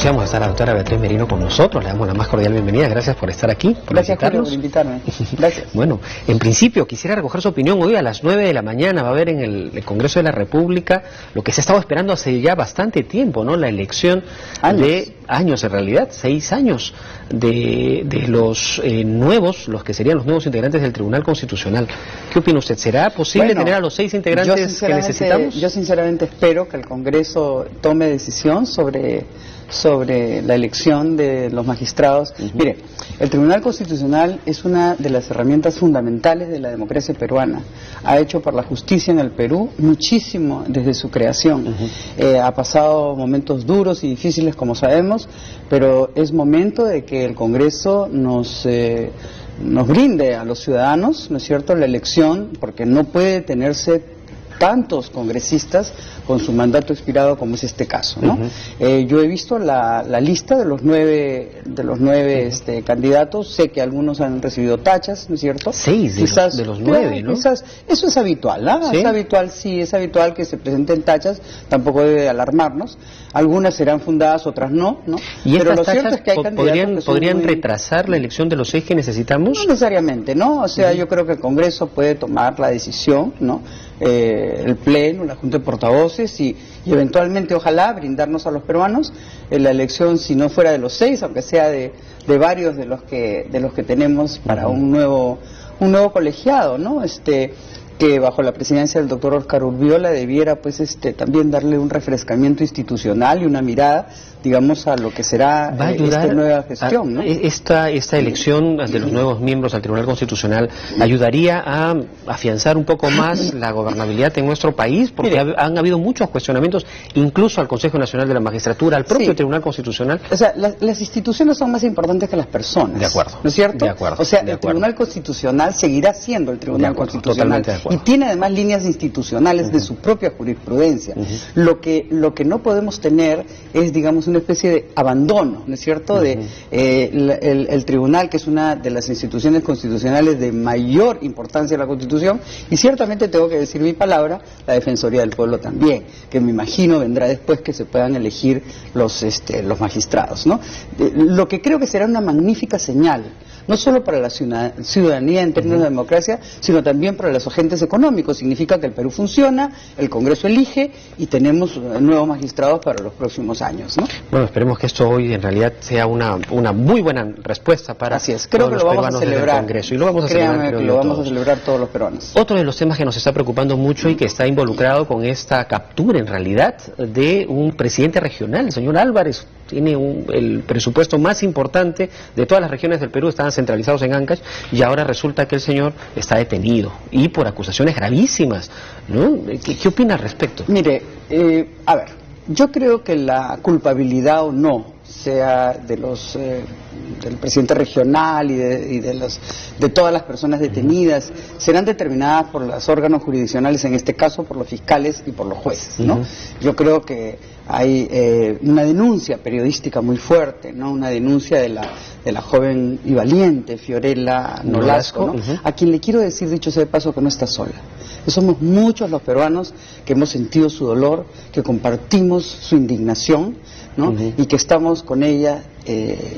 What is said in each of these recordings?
anunciamos está la doctora Beatriz Merino con nosotros. Le damos la más cordial bienvenida. Gracias por estar aquí. Gracias, Julio, por invitarme. Gracias. Bueno, en principio quisiera recoger su opinión. Hoy a las 9 de la mañana va a haber en el Congreso de la República lo que se ha estado esperando hace ya bastante tiempo, ¿no? La elección de años, en realidad, 6 años de los nuevos, los que serían los nuevos integrantes del Tribunal Constitucional. ¿Qué opina usted? ¿Será posible tener a los 6 integrantes que necesitamos? Yo sinceramente espero que el Congreso tome decisión sobre la elección de los magistrados. Mire, el Tribunal Constitucional es una de las herramientas fundamentales de la democracia peruana. Ha hecho por la justicia en el Perú muchísimo desde su creación. Ha pasado momentos duros y difíciles, como sabemos, pero es momento de que el Congreso nos brinde a los ciudadanos, ¿no es cierto?, la elección, porque no puede tenerse tantos congresistas con su mandato expirado como es este caso, ¿no? Yo he visto la lista de los nueve candidatos. Sé que algunos han recibido tachas, ¿no es cierto? 6 de los 9, ¿no? Quizás, eso es habitual, ¿no? ¿Sí? Es habitual que se presenten tachas, tampoco debe alarmarnos. Algunas serán fundadas, otras no, ¿no? ¿Y pero estas lo tachas cierto es que hay candidatos podrían retrasar la elección de los 6 que necesitamos? No necesariamente, ¿no? O sea, yo creo que el Congreso puede tomar la decisión, ¿no? El Pleno, la Junta de Portavoces y eventualmente, ojalá, brindarnos a los peruanos la elección, si no fuera de los 6, aunque sea de varios de los que tenemos para un nuevo colegiado, ¿no? Que bajo la presidencia del doctor Oscar Urbiola debiera también darle un refrescamiento institucional y una mirada, digamos, a lo que será esta nueva gestión, ¿no? Esta elección de los nuevos miembros al Tribunal Constitucional ayudaría a afianzar un poco más la gobernabilidad en nuestro país, porque han habido muchos cuestionamientos, incluso al Consejo Nacional de la Magistratura, al propio Tribunal Constitucional. O sea, las instituciones son más importantes que las personas. De acuerdo. ¿No es cierto? De acuerdo. O sea, el Tribunal Constitucional seguirá siendo el Tribunal Constitucional. Y tiene además líneas institucionales de su propia jurisprudencia. Lo que no podemos tener es, digamos, una especie de abandono, ¿no es cierto?, el tribunal, que es una de las instituciones constitucionales de mayor importancia de la Constitución, y ciertamente tengo que decir mi palabra, la Defensoría del Pueblo también, que me imagino vendrá después que se puedan elegir los magistrados, ¿no? Lo que creo que será una magnífica señal, no solo para la ciudadanía en términos de democracia, sino también para los agentes económicos. Significa que el Perú funciona, el Congreso elige y tenemos nuevos magistrados para los próximos años, ¿no? Bueno, esperemos que esto hoy en realidad sea una muy buena respuesta para creo que lo vamos a celebrar. Congreso, y lo vamos a celebrar, que lo vamos a celebrar todos los peruanos. Otro de los temas que nos está preocupando mucho y que está involucrado con esta captura, en realidad, de un presidente regional, el señor Álvarez. Tiene el presupuesto más importante de todas las regiones del Perú, estaban centralizados en Ancash, y ahora resulta que el señor está detenido, y por acusaciones gravísimas, ¿no? ¿Qué opina al respecto? Mire, a ver, yo creo que la culpabilidad o no, sea del presidente regional y de todas las personas detenidas, serán determinadas por los órganos jurisdiccionales, en este caso por los fiscales y por los jueces, ¿no? Yo creo que hay una denuncia periodística muy fuerte, ¿no? Una denuncia de la joven y valiente Fiorella Nolasco, ¿no? A quien le quiero decir, dicho sea de paso, que no está sola. Que somos muchos los peruanos que hemos sentido su dolor, que compartimos su indignación, ¿no? Y que estamos con ella.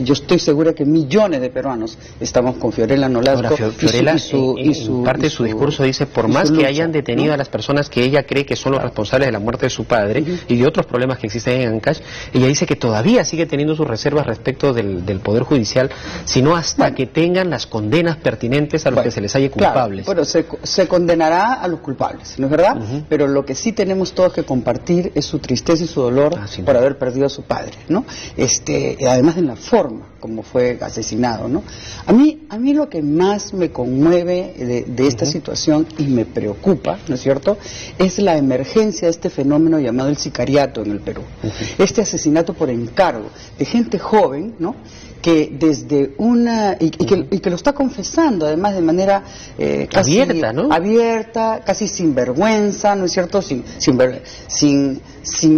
Yo estoy segura que millones de peruanos estamos con Fiorella Nolasco. Ahora, Fiorella, en parte de su discurso dice, por más que hayan detenido a las personas que ella cree que son los responsables de la muerte de su padre y de otros problemas que existen en Ancash, ella dice que todavía sigue teniendo sus reservas respecto del Poder Judicial, sino hasta que tengan las condenas pertinentes a los que se les halle culpables. Bueno, se condenará a los culpables, ¿no es verdad? Pero lo que sí tenemos todos que compartir es su tristeza y su dolor por haber perdido a su padre, ¿no? Además en la forma como fue asesinado, ¿no? A mí lo que más me conmueve de esta situación y me preocupa, ¿no es cierto?, es la emergencia de este fenómeno llamado el sicariato en el Perú. Este asesinato por encargo de gente joven, ¿no?, que desde que lo está confesando, además, de manera casi abierta, ¿no? Abierta, casi sin vergüenza, ¿no es cierto?, sin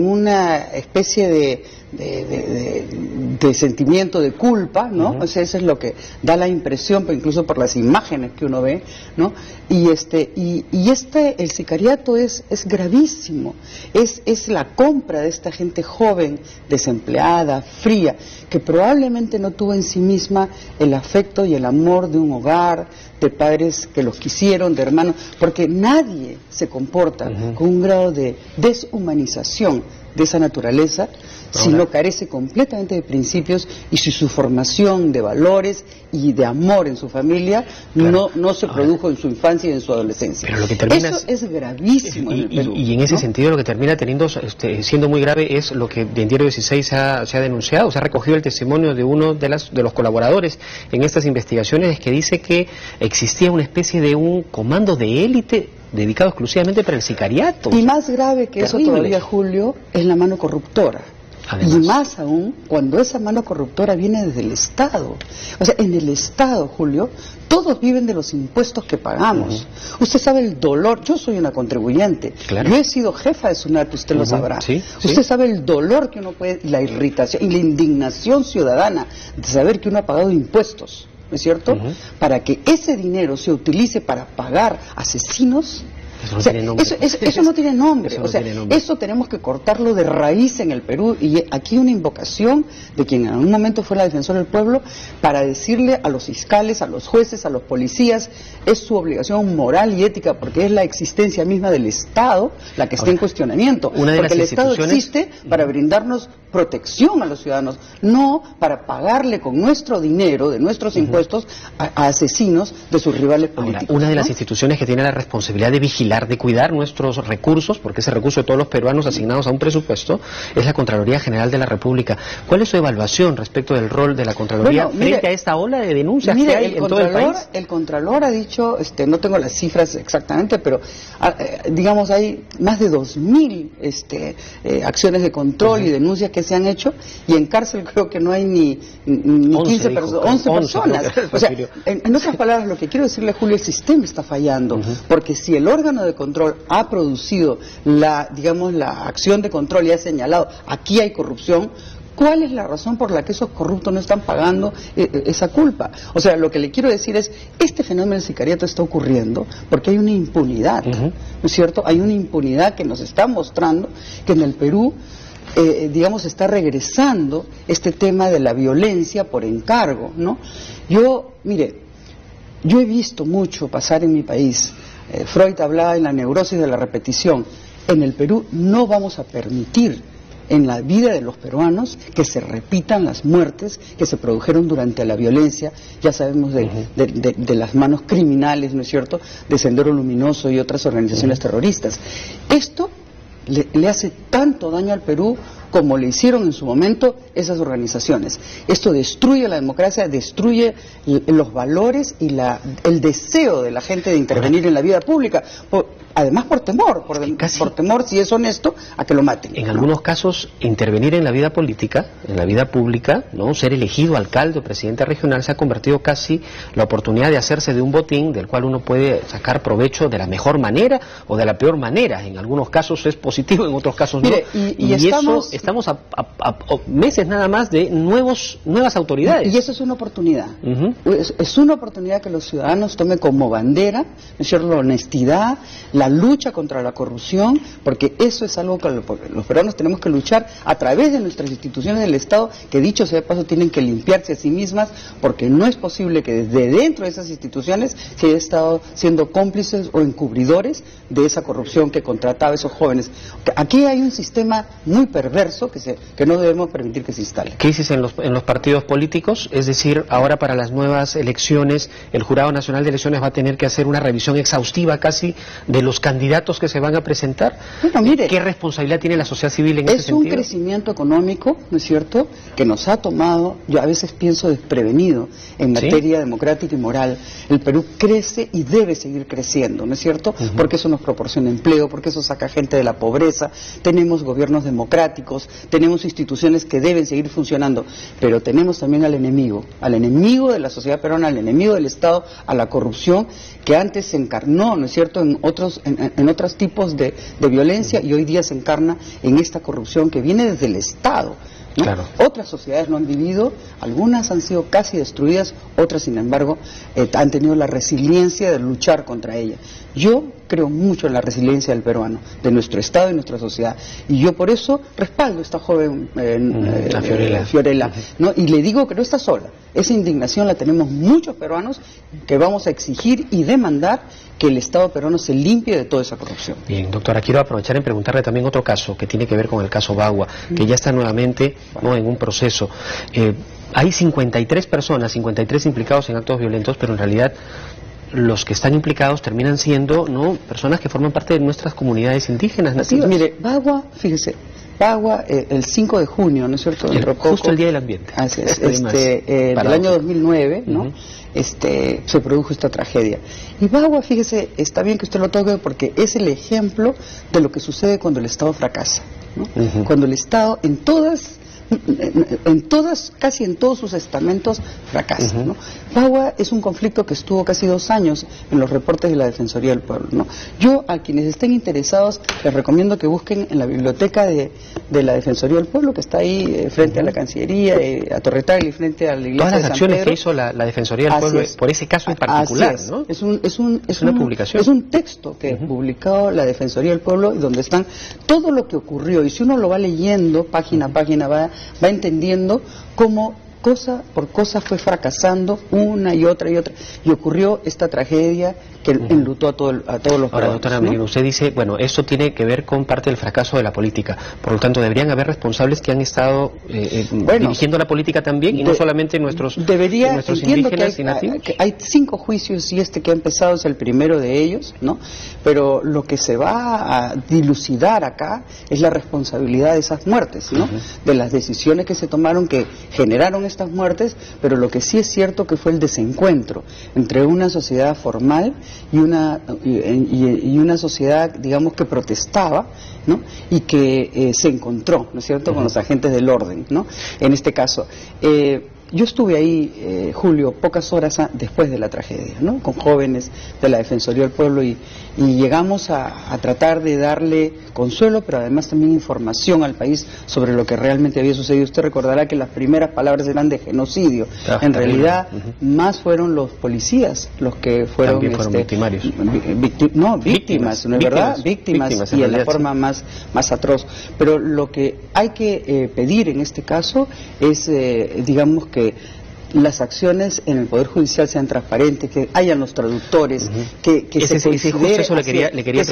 una especie de sentimiento de culpa, ¿no? O sea, eso es lo que da la impresión, pero incluso por las imágenes que uno ve, ¿no? El sicariato es gravísimo, es la compra de esta gente joven, desempleada, fría, que probablemente no tuvo en sí misma el afecto y el amor de un hogar, de padres que los quisieron, de hermanos, porque nadie se comporta con un grado de deshumanización de esa naturaleza si no carece completamente de principios y si su formación de valores y de amor en su familia no se produjo en su infancia y en su adolescencia. Pero lo que termina eso es gravísimo en el Perú. Y en ese sentido lo que termina siendo muy grave es lo que en Diario 16 se ha denunciado, se ha recogido el testimonio de uno de los colaboradores en estas investigaciones, que dice que existía una especie de un comando de élite dedicado exclusivamente para el sicariato. Y más grave que eso todavía, Julio, es la mano corruptora. Además. Y más aún cuando esa mano corruptora viene desde el Estado. O sea, en el Estado, Julio, todos viven de los impuestos que pagamos. Usted sabe el dolor, yo soy una contribuyente, yo he sido jefa de SUNAT, usted lo sabrá. Usted sabe el dolor que uno puede, la irritación y la indignación ciudadana de saber que uno ha pagado impuestos, ¿no es cierto? Para que ese dinero se utilice para pagar asesinos. Eso no tiene nombre. Eso no tiene nombre. Eso tenemos que cortarlo de raíz en el Perú. Y aquí una invocación de quien en algún momento fue la defensora del pueblo para decirle a los fiscales, a los jueces, a los policías, es su obligación moral y ética, porque es la existencia misma del Estado la que está en cuestionamiento. Porque el Estado existe para brindarnos protección a los ciudadanos, no para pagarle con nuestro dinero, de nuestros impuestos, a asesinos de sus rivales políticos. Ahora, una de las instituciones que tiene la responsabilidad de vigilar, de cuidar nuestros recursos, porque ese recurso de todos los peruanos asignados a un presupuesto, es la Contraloría General de la República. ¿Cuál es su evaluación respecto del rol de la Contraloría frente a esta ola de denuncias que hay en todo el país? El Contralor ha dicho, no tengo las cifras exactamente, pero digamos hay más de 2.000 acciones de control y denuncias que se han hecho, y en cárcel creo que no hay ni 11 personas. O sea, en otras palabras, lo que quiero decirle, Julio, el sistema está fallando, porque si el órgano de control ha producido la acción de control y ha señalado aquí hay corrupción, ¿cuál es la razón por la que esos corruptos no están pagando esa culpa? O sea, lo que le quiero decir es, este fenómeno del sicariato está ocurriendo porque hay una impunidad, ¿no es cierto? Hay una impunidad que nos está mostrando que en el Perú está regresando este tema de la violencia por encargo, ¿no? Yo he visto mucho pasar en mi país. Freud hablaba en la neurosis de la repetición. En el Perú no vamos a permitir en la vida de los peruanos que se repitan las muertes que se produjeron durante la violencia, ya sabemos de las manos criminales, ¿no es cierto?, de Sendero Luminoso y otras organizaciones terroristas. Esto le hace tanto daño al Perú como le hicieron en su momento esas organizaciones. Esto destruye la democracia, destruye los valores y el deseo de la gente de intervenir en la vida pública, además por temor, por temor, si es honesto, a que lo maten. En algunos casos, intervenir en la vida política, en la vida pública, ¿no?, ser elegido alcalde o presidente regional, se ha convertido casi la oportunidad de hacerse de un botín del cual uno puede sacar provecho de la mejor manera o de la peor manera. En algunos casos es positivo, en otros casos no. Y estamos a meses nada más de nuevas autoridades. Y eso es una oportunidad. Es una oportunidad que los ciudadanos tomen como bandera, ¿no es cierto?, la honestidad, la lucha contra la corrupción, porque eso es algo que los peruanos tenemos que luchar a través de nuestras instituciones del Estado, que dicho sea de paso tienen que limpiarse a sí mismas, porque no es posible que desde dentro de esas instituciones se haya estado siendo cómplices o encubridores de esa corrupción que contrataba a esos jóvenes. Aquí hay un sistema muy perverso que no debemos permitir que se instale. Crisis en los partidos políticos, es decir, ahora para las nuevas elecciones, el Jurado Nacional de Elecciones va a tener que hacer una revisión exhaustiva casi de los candidatos que se van a presentar. Bueno, mire, ¿qué responsabilidad tiene la sociedad civil en ese sentido? Es un crecimiento económico, ¿no es cierto?, que nos ha tomado, yo a veces pienso desprevenido en materia democrática y moral. El Perú crece y debe seguir creciendo, ¿no es cierto?, porque eso nos proporciona empleo, porque eso saca gente de la pobreza, tenemos gobiernos democráticos, tenemos instituciones que deben seguir funcionando, pero tenemos también al enemigo de la sociedad peruana, al enemigo del Estado, a la corrupción, que antes se encarnó, ¿no es cierto?, en otros tipos de violencia, y hoy día se encarna en esta corrupción que viene desde el Estado. ¿no? Claro. Otras sociedades lo han vivido, algunas han sido casi destruidas, otras sin embargo han tenido la resiliencia de luchar contra ella. Yo creo mucho en la resiliencia del peruano, de nuestro Estado y nuestra sociedad, y yo por eso respaldo a esta joven Fiorella, ¿no? Y le digo que no está sola, esa indignación la tenemos muchos peruanos que vamos a exigir y demandar que el Estado peruano se limpie de toda esa corrupción. Bien, doctora, quiero aprovechar en preguntarle también otro caso que tiene que ver con el caso Bagua, que ya está nuevamente, ¿no?, en un proceso. Hay 53 personas, 53 implicados en actos violentos, pero en realidad los que están implicados terminan siendo, ¿no?, personas que forman parte de nuestras comunidades indígenas nativas. Sí, mire, Bagua, fíjese, Bagua, el 5 de junio, ¿no es cierto? Justo el Día del Ambiente. Así es, del año 2009, ¿no? Se produjo esta tragedia. Y Bagua, fíjese, está bien que usted lo toque porque es el ejemplo de lo que sucede cuando el Estado fracasa, ¿no? Cuando el Estado casi en todos sus estamentos fracasa, ¿no? Bagua es un conflicto que estuvo casi 2 años en los reportes de la Defensoría del Pueblo, ¿no? Yo, a quienes estén interesados, les recomiendo que busquen en la biblioteca de la Defensoría del Pueblo, que está ahí frente a la Cancillería, a Torretaglia, frente a la iglesia todas las de San acciones Pedro. Que hizo la Defensoría del Pueblo por ese caso en particular, ¿no? Es una publicación. Es un texto que publicó la Defensoría del Pueblo y donde están todo lo que ocurrió, y si uno lo va leyendo página a página va entendiendo cómo cosa por cosa fue fracasando una y otra, y ocurrió esta tragedia que enlutó a todos los peruanos. Ahora, doctora Merino, usted dice, bueno, esto tiene que ver con parte del fracaso de la política, por lo tanto deberían haber responsables que han estado dirigiendo la política también, y no solamente nuestros indígenas y nativos. Que hay 5 juicios y este que ha empezado es el primero de ellos, ¿no? Pero lo que se va a dilucidar acá es la responsabilidad de esas muertes, ¿no? De las decisiones que se tomaron que generaron estas muertes, pero lo que sí es cierto que fue el desencuentro entre una sociedad formal y una sociedad, digamos, que protestaba, ¿no? Y que se encontró, ¿no es cierto?, con los agentes del orden, ¿no? En este caso, yo estuve ahí, Julio, pocas horas después de la tragedia, ¿no?, con jóvenes de la Defensoría del Pueblo y llegamos a tratar de darle consuelo, pero además también información al país sobre lo que realmente había sucedido. Usted recordará que las primeras palabras eran de genocidio. En realidad, más fueron los policías los que fueron... También fueron victimarios. Víctimas, ¿no es verdad? Víctimas, y en la forma más atroz. Pero lo que hay que pedir en este caso es, digamos, que las acciones en el Poder Judicial sean transparentes, que hayan los traductores, que se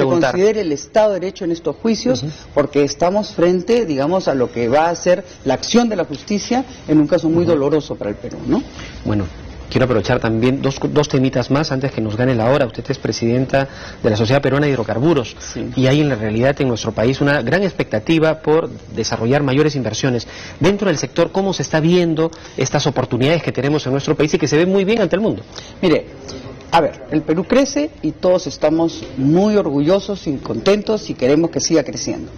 considere el Estado de Derecho en estos juicios, porque estamos frente, digamos, a lo que va a ser la acción de la justicia en un caso muy doloroso para el Perú, ¿no? Bueno, quiero aprovechar también dos temitas más antes que nos gane la hora. Usted es presidenta de la Sociedad Peruana de Hidrocarburos, y hay en la realidad en nuestro país una gran expectativa por desarrollar mayores inversiones. Dentro del sector, ¿cómo se está viendo estas oportunidades que tenemos en nuestro país y que se ven muy bien ante el mundo? Mire, a ver, el Perú crece y todos estamos muy orgullosos y contentos y queremos que siga creciendo.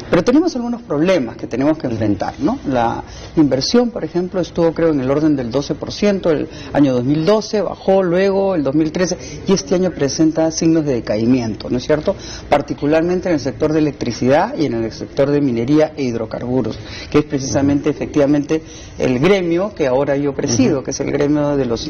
Pero tenemos algunos problemas que tenemos que enfrentar, ¿no? La inversión, por ejemplo, estuvo, creo, en el orden del 12% el año 2012, bajó luego el 2013 y este año presenta signos de decaimiento, ¿no es cierto? Particularmente en el sector de electricidad y en el sector de minería e hidrocarburos, que es precisamente, efectivamente, el gremio que ahora yo presido, que es el gremio de los...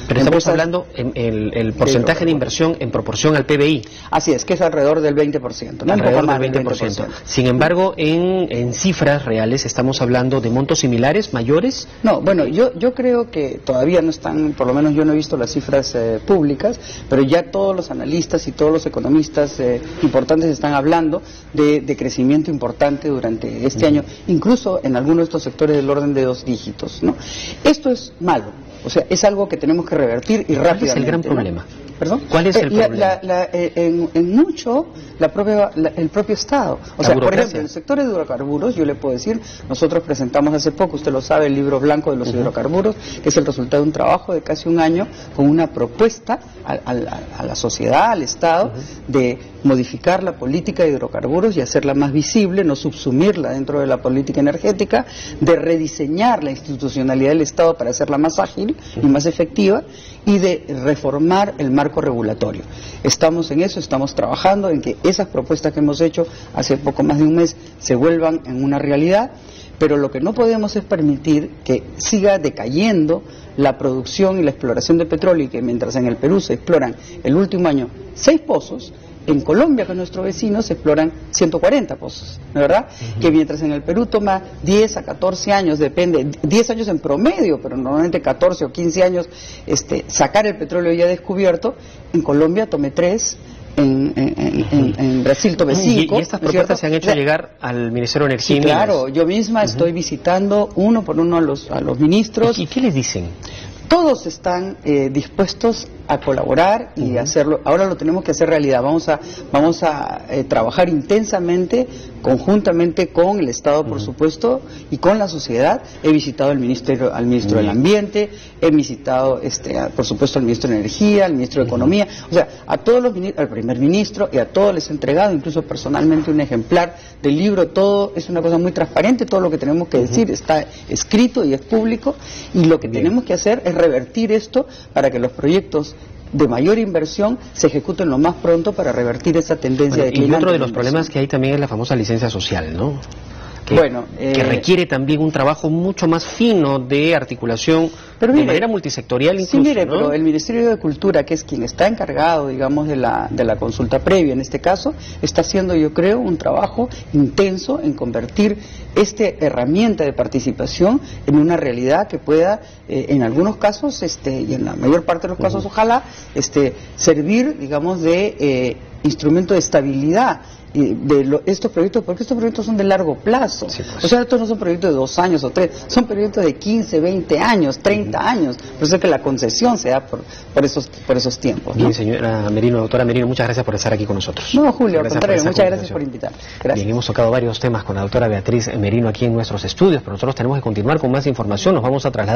pero estamos hablando el porcentaje de inversión en proporción al PBI. Así es, que es alrededor del 20%, ¿no? Alrededor del 20%. Sin embargo, en cifras reales estamos hablando de montos similares, mayores. No, bueno, yo creo que todavía no están, por lo menos yo no he visto las cifras públicas, pero ya todos los analistas y todos los economistas importantes están hablando de crecimiento importante durante este año, incluso en algunos de estos sectores del orden de 2 dígitos, ¿no? Esto es malo, o sea, es algo que tenemos que revertir y rápidamente. ¿Cuál es el gran problema? ¿Perdón? ¿Cuál es el problema? En mucho, el propio Estado. O sea, por ejemplo, en el sector de hidrocarburos, yo le puedo decir, nosotros presentamos hace poco, usted lo sabe, el libro blanco de los hidrocarburos, que es el resultado de un trabajo de casi un año con una propuesta a la sociedad, al Estado, de modificar la política de hidrocarburos y hacerla más visible, no subsumirla dentro de la política energética, de rediseñar la institucionalidad del Estado para hacerla más ágil y más efectiva, y de reformar el marco regulatorio. Estamos en eso, estamos trabajando en que esas propuestas que hemos hecho hace poco más de un mes se vuelvan en una realidad, pero lo que no podemos es permitir que siga decayendo la producción y la exploración de petróleo, y que mientras en el Perú se exploran el último año 6 pozos, en Colombia, con nuestros vecinos, se exploran 140 pozos, ¿no es verdad? Que mientras en el Perú toma 10 a 14 años, depende, 10 años en promedio, pero normalmente 14 o 15 años sacar el petróleo ya descubierto, en Colombia tome 3, en Brasil tome 5. Y estas propuestas se han hecho llegar al Ministerio de Energía. Sí, claro, yo misma estoy visitando uno por uno a los ministros. ¿Y qué les dicen? Todos están dispuestos a colaborar y hacerlo. Ahora lo tenemos que hacer realidad. Vamos a trabajar intensamente, conjuntamente con el Estado, por supuesto, y con la sociedad. He visitado al ministro del Ambiente, he visitado, por supuesto, al ministro de Energía, al ministro de Economía, o sea, a todos los ministros, al primer ministro, y a todos les he entregado, incluso personalmente, un ejemplar del libro. Todo es una cosa muy transparente, todo lo que tenemos que decir está escrito y es público, y lo que tenemos que hacer es revertir esto para que los proyectos de mayor inversión se ejecuten lo más pronto para revertir esa tendencia de y otro de los problemas que hay también es la famosa licencia social, ¿no? Que requiere también un trabajo mucho más fino de articulación, pero de manera multisectorial incluso. Sí, mire, ¿no? pero el Ministerio de Cultura, que es quien está encargado, digamos, de la consulta previa en este caso, está haciendo, yo creo, un trabajo intenso en convertir esta herramienta de participación en una realidad que pueda, en algunos casos, y en la mayor parte de los casos, ojalá, servir, digamos, de instrumento de estabilidad de estos proyectos, porque estos proyectos son de largo plazo. Sí, pues. O sea, estos no son proyectos de 2 años o 3, son proyectos de 15, 20 años, 30 años. Por eso es que la concesión se da por esos tiempos, ¿no? Bien, señora Merino, doctora Merino, muchas gracias por estar aquí con nosotros. No, Julio, al contrario, muchas gracias por invitarme. Gracias. Bien, hemos tocado varios temas con la doctora Beatriz Merino aquí en nuestros estudios, pero nosotros tenemos que continuar con más información. Nos vamos a trasladar